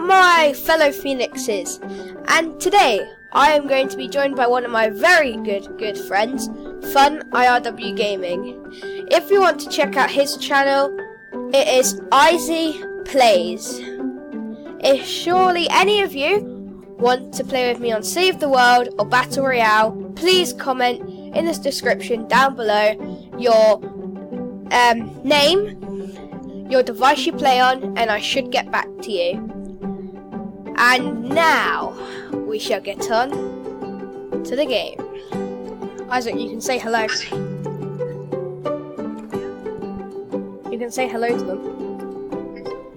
my fellow Phoenixes, and today I am going to be joined by one of my very good friends, Fun IRW Gaming. If you want to check out his channel, it is Izzy Plays. If surely any of you want to play with me on Save the World or Battle Royale, please comment in this description down below your name, your device you play on, and I should get back to you. And now we shall get on to the game. Isaac, you can say hello. You can say hello to them.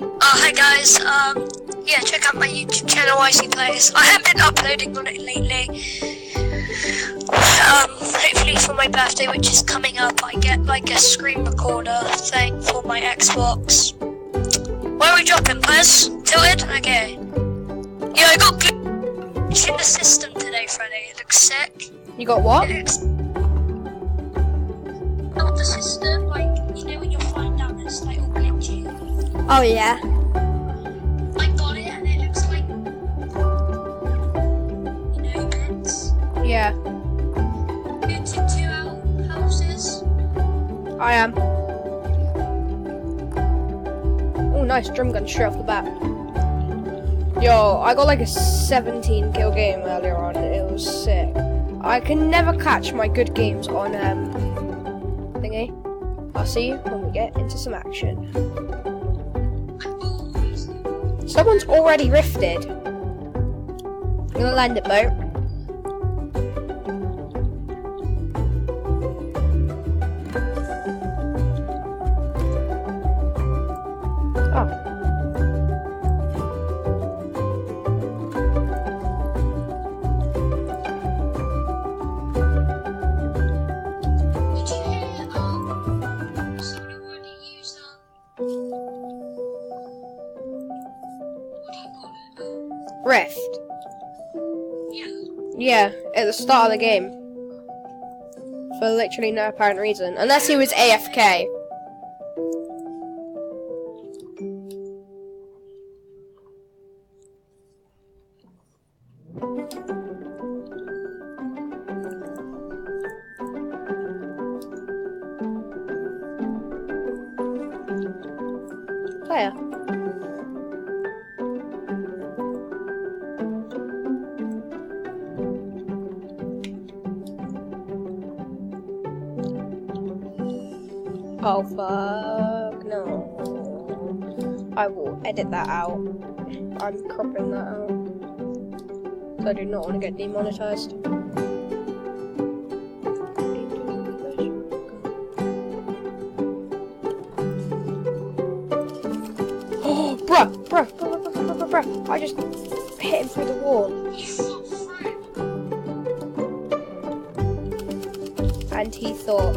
Oh, hi guys. Yeah, check out my YouTube channel, Izzy Plays. I have been uploading on it lately. Hopefully for my birthday, which is coming up, I get like a screen recorder thing for my Xbox. Where are we dropping, Pez? Tilted? Okay. Yeah, I got glitch in the system today, Freddy. It looks sick. You got what? It looks... Not the system, like, you know when you're flying down, it's like all glitchy. Oh yeah. I got it and it looks like, you know, bits. Yeah. Go to 2 out houses. I am. Oh, nice drum gun straight off the bat. Yo, I got like a 17 kill game earlier on. It was sick. I can never catch my good games on thingy. I'll see you when we get into some action. Someone's already rifted. I'm gonna land it, boat. Oh. Did you hear, someone already used, what do you call it? Rift. Yeah. Yeah, at the start of the game. For literally no apparent reason. Unless he was AFK. Player. Oh fuck no. I will edit that out. I'm cropping that out. I do not want to get demonetized. Oh, bruh. I just hit him through the wall. And he thought.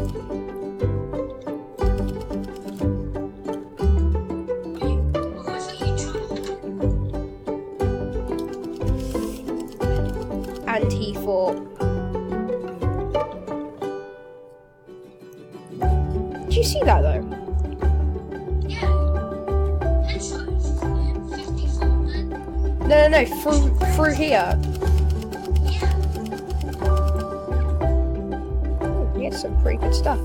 And he thought. Did you see that though? Yeah. Headshot. 54 man. No, through here. Yeah. Ooh, he had some pretty good stuff.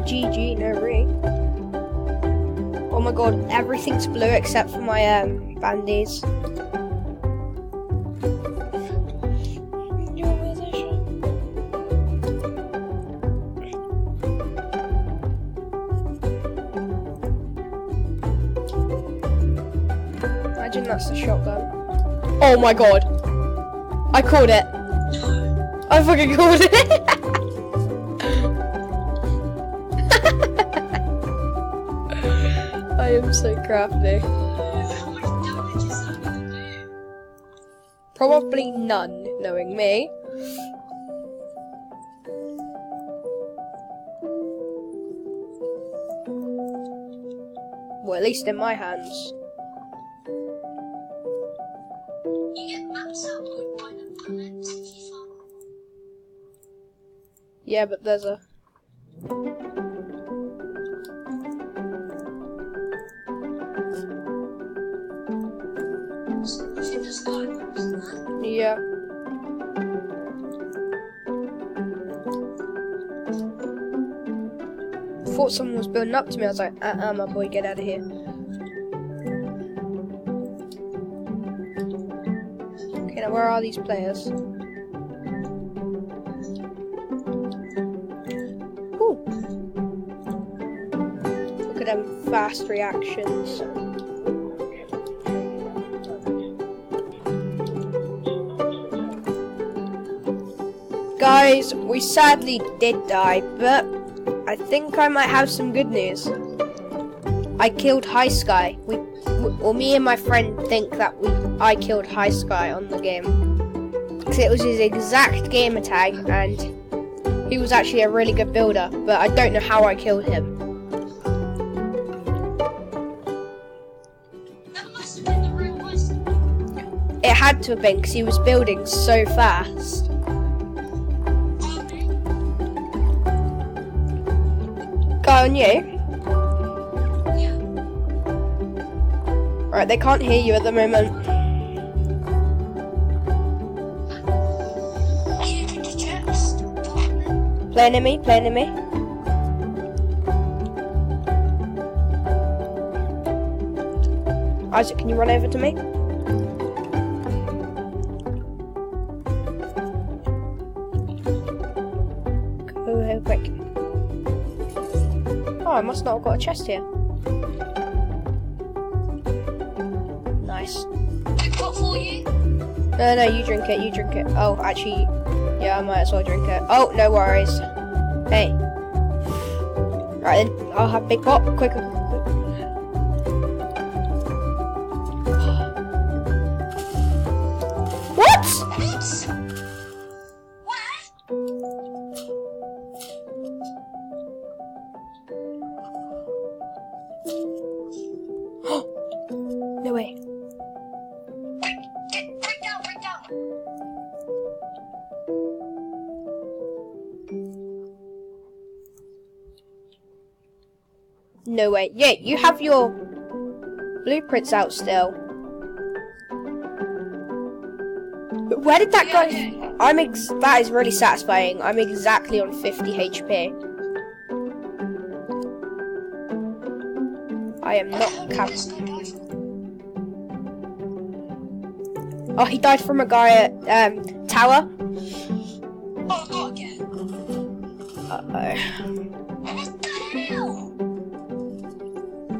GG, no re. Oh my god, everything's blue except for my bandies. Imagine that's the shotgun. Oh my god. I called it. I fucking called it. I am so crafty. How much damage is that gonna do? Probably none, knowing me. Well, at least in my hands. You get maps out, I'd buy them pallets if you found them. Yeah, but there's a... So I think there's diamonds in there. Yeah. Thought someone was building up to me. I was like, my boy, get out of here. Okay, now where are these players? Ooh. Look at them fast reactions. Guys, we sadly did die, but I think I might have some good news. I killed High Sky. Me and my friend think that I killed High Sky on the game. Because it was his exact gamer tag, and he was actually a really good builder, but I don't know how I killed him. That must have been the real West. It had to have been, because he was building so fast. Go on you. Yeah. Alright, they can't hear you at the moment. Here to the chest. Play near me, play near me. Isaac, can you run over to me? Go over quick. Oh, I must not have got a chest here. Nice. Pick what for you? No, you drink it, you drink it. Oh, actually, yeah, I might as well drink it. Oh, no worries. Hey. Right then, I'll have big pot. Quick. What? Oops. Where? No way. Break down. No way. Yeah, you have your blueprints out still. But where did that go? Yeah. That is really satisfying. I'm exactly on 50 HP. I am not cap. This guy died from. Oh, he died from a guy at tower. Oh, not again. Uh-oh. What the hell?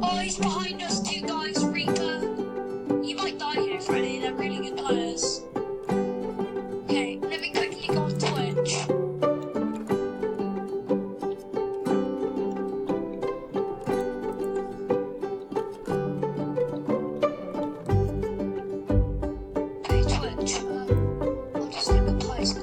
Oh, he's behind us, two guys, Reaper. You might die here, Freddy, they're really good players. Okay, let me quickly go on Twitch. Okay, Twitch. I'll just take a place guy.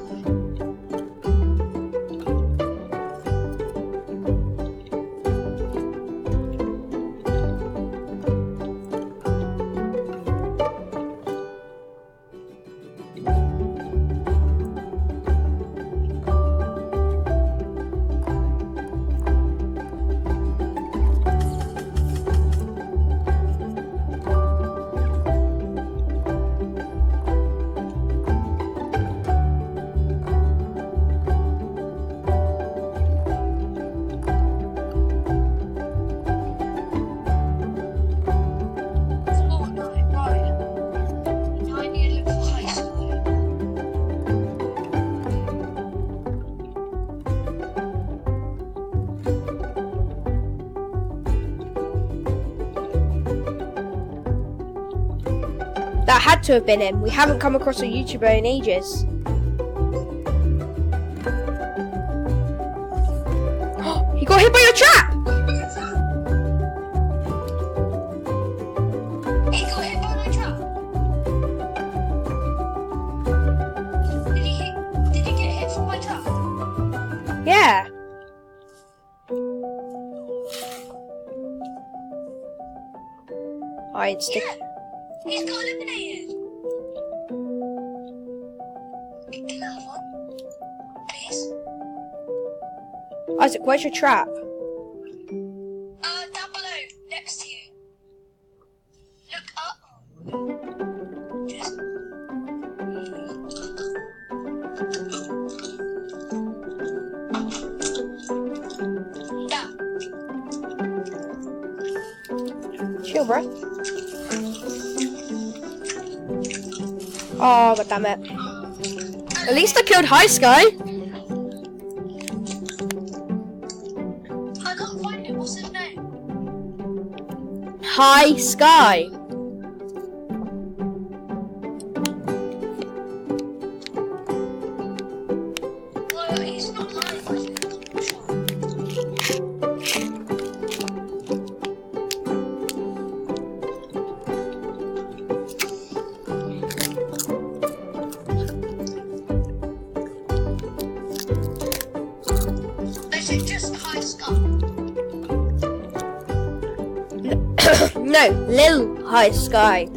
Fortnite, right. Now I need to look for high school. That had to have been him. We haven't come across a YouTuber in ages. He got hit by your trap! He got hit by my trap. Did he get hit from my trap? Yeah. Iron stick. Yeah. He's got eliminated. Can I have one? Please? Isaac, where's your trap? Down below, next to you. Look up. Just... Yeah. Chill, bro. Oh, god damn it. At least I killed High Sky. I can't find it. What's his name? High Sky. Well, he's not live, I think. Is it just High Sky? No, Lil High Sky.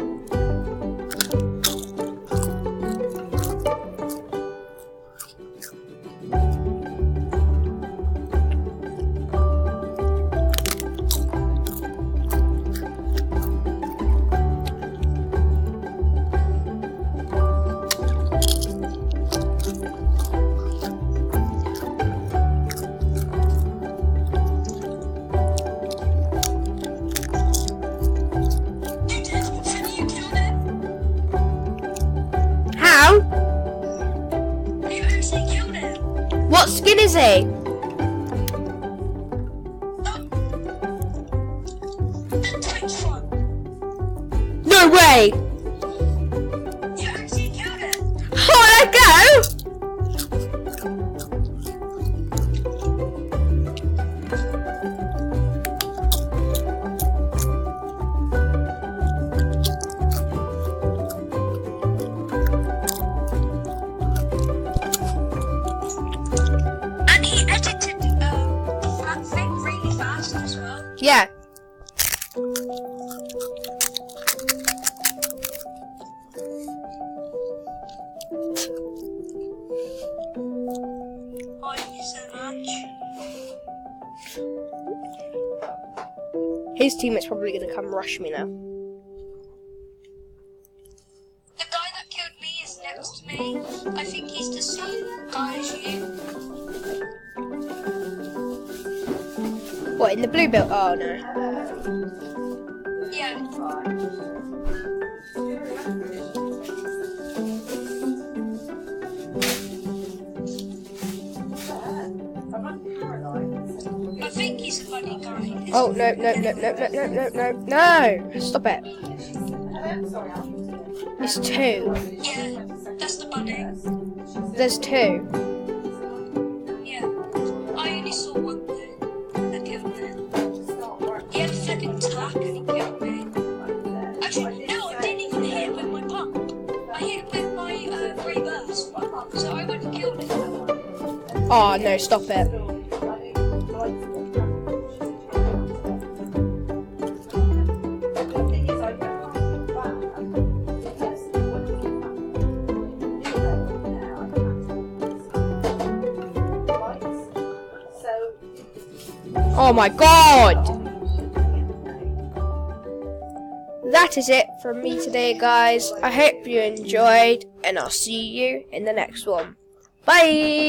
How? You actually killed him. What skin is he? The Twitch one. No way! You actually killed him. Oh, let go! And he edited that thing really fast as well. Yeah. Thank you so much. His teammate's probably gonna come rush me now. The guy that killed me is next to me. I think he's the same guy as you. What, in the blue build? Oh no. Yeah. I think he's a funny guy. Oh no, no, no, no, no, no, no, no, no! Stop it. It's two. Yeah, that's the bunny. There's two. Yeah. I only saw one thing that killed me. He had a flipping tack and he killed me. Actually, no, I didn't even hit him with my pump. I hit him with my reverse. So I went and killed him. Oh no, stop it. Oh my god! That is it from me today, guys. I hope you enjoyed, and I'll see you in the next one. Bye!